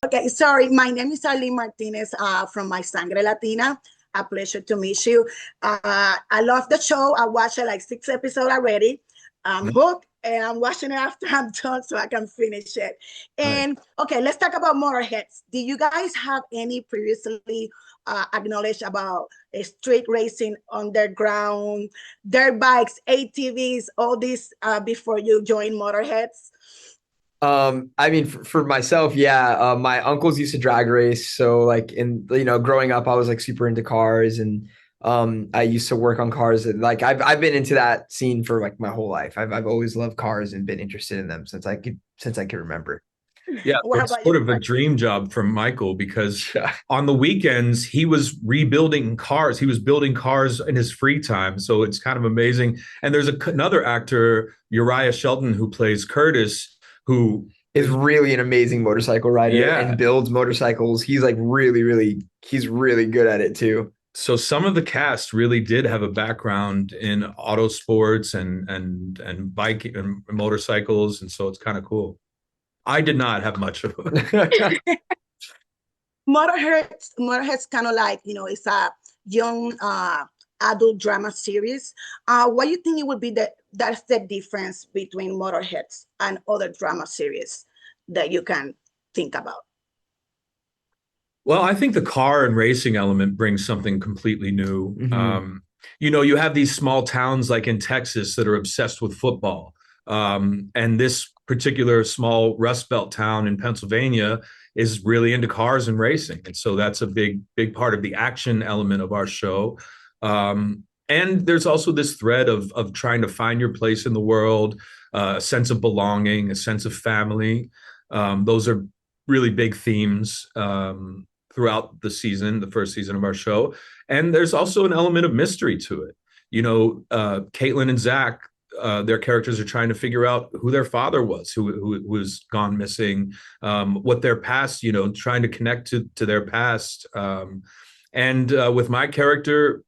Okay, sorry. My name is Arlene Martinez from My Sangre Latina. A pleasure to meet you. I love the show. I watched like 6 episodes already. I'm hooked and I'm watching it after I'm done so I can finish it. Nice. And okay, let's talk about Motorheads. Do you guys have any previously acknowledged about street racing, underground, dirt bikes, ATVs, all this before you join Motorheads? I mean, for myself, yeah, my uncles used to drag race. So like growing up, I was like super into cars and I used to work on cars. And, like I've been into that scene for like my whole life. I've always loved cars and been interested in them since I could remember. Yeah, What it's about you, sort of a Mark? dream job from Michael because on the weekends he was rebuilding cars. He was building cars in his free time. So it's kind of amazing. And there's another actor, Uriah Shelton, who plays Curtis, who Is really an amazing motorcycle rider and yeah. builds motorcycles. He's like he's really good at it too. So some of the cast really did have a background in auto sports and bike and motorcycles, and so it's kind of cool. I did not have much of it. Motorhead's kind of like, it's a young adult drama series. What do you think it would be that's the difference between Motorheads and other drama series that you can think about? Well, I think the car and racing element brings something completely new. You have these small towns like in Texas that are obsessed with football. And this particular small Rust Belt town in Pennsylvania is really into cars and racing. And so that's a big part of the action element of our show. And there's also this thread of trying to find your place in the world, a sense of belonging, a sense of family. Those are really big themes throughout the first season of our show. And there's also an element of mystery to it. Caitlin and Zach, their characters are trying to figure out who their father was, who was gone missing, what their past, trying to connect to their past. And with my character,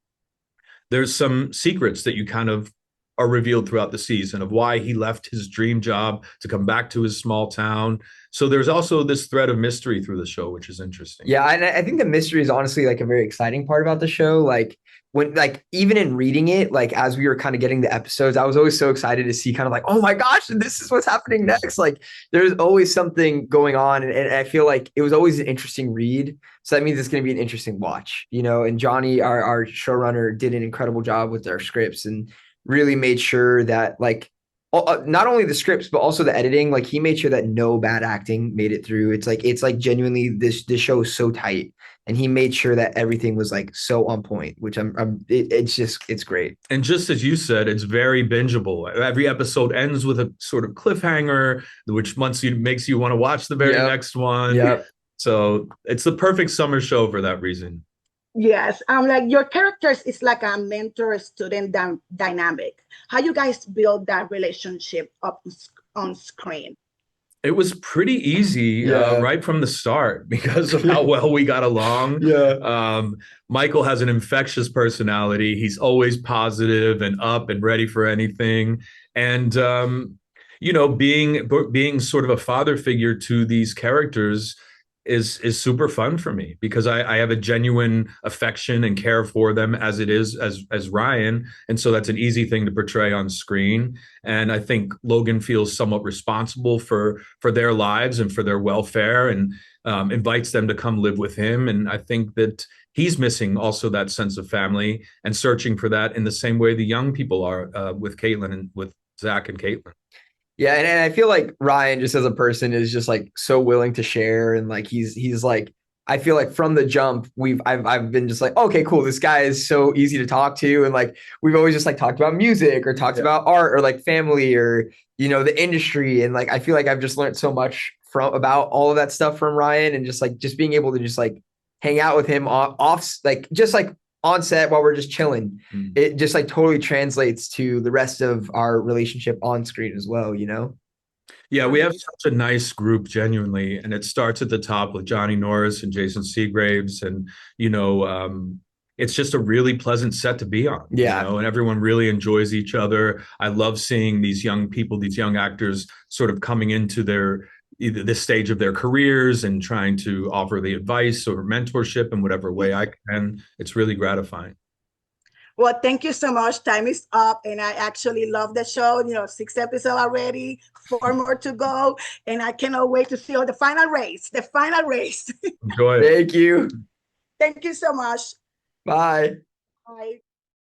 there's some secrets that you kind of are revealed throughout the season of why he left his dream job to come back to his small town. So there's also this thread of mystery through the show, which is interesting. Yeah, and I think the mystery is honestly like a very exciting part about the show. Like when like even in reading it, like as we were kind of getting the episodes, I was always so excited to see kind of like, oh my gosh, this is what's happening next. Like there's always something going on. And I feel like it was always an interesting read. So that means it's going to be an interesting watch, and Johnny, our showrunner, did an incredible job with our scripts and really made sure that like not only the scripts but also the editing, like he made sure that no bad acting made it through. It's like genuinely this show is so tight and he made sure that everything was like so on point, which it's great. And just as you said, it's very bingeable. Every episode ends with a sort of cliffhanger, which makes you want to watch the very next one. Yeah. So it's the perfect summer show for that reason. Yes, like your characters is like a mentor-student dynamic. How you guys build that relationship up on screen? It was pretty easy right from the start because of how well we got along. Michael has an infectious personality. He's always positive and up and ready for anything. And being sort of a father figure to these characters is super fun for me because I have a genuine affection and care for them as it is as Ryan, and so that's an easy thing to portray on screen. And I think Logan feels somewhat responsible for their lives and for their welfare, and invites them to come live with him. And I think that he's missing also that sense of family and searching for that in the same way the young people are with Caitlin and with Zach and Caitlin. Yeah, and I feel like Ryan just as a person is just like so willing to share, and like he's like, I feel like from the jump I've been just like, okay, cool, this guy is so easy to talk to, and like we've always just like talked about music or talked about art or like family or the industry, and like I feel like I've just learned so much about all of that stuff from Ryan, and just being able to just like hang out with him off like just like on set while we're just chilling. It just like totally translates to the rest of our relationship on screen as well, Yeah, we have such a nice group, genuinely, and it starts at the top with Johnny Norris and Jason Seagraves, and it's just a really pleasant set to be on. And everyone really enjoys each other. I love seeing these young people, these young actors, sort of coming into their either this stage of their careers and trying to offer the advice or mentorship in whatever way I can. It's really gratifying. Well, thank you so much. Time is up, and I actually love the show. 6 episodes already, 4 more to go, and I cannot wait to see the final race. The final race. Enjoy it. Thank you. Thank you so much. Bye. Bye.